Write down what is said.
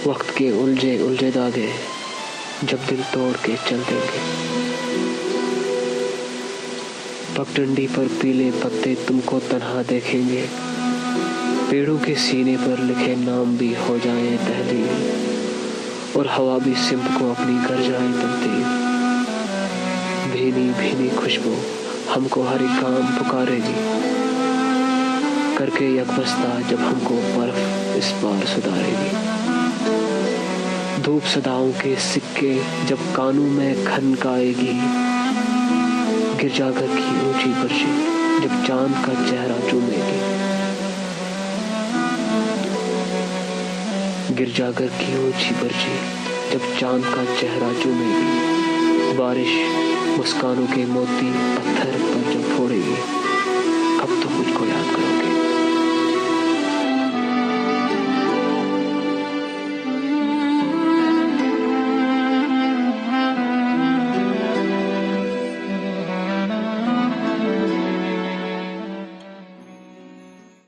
वक्त के उलझे उलझे धागे जब दिल तोड़ के चल देंगे। पगडंडी पर पीले पत्ते तुमको तन्हा देखेंगे, पेड़ों के सीने पर लिखे नाम भी हो जाए तहलील, और हवा भी सिमट को अपनी कर जाए तब्दील। भीनी भीनी खुशबू हमको हर एक काम पुकारेगी, करके यकबस्ता जब हमको बर्फ इस बार सुधारेगी। धूप सदाओं के सिक्के जब कानों में खनकाएगी, गिरजाघर की ऊंची बर्शिश जब चांद का चेहरा चूमेगी। गिरजाघर की ऊंची बर्शिश जब चांद का चेहरा चूमेगी। बारिश मुस्कानों के मोती पत्थर पर जब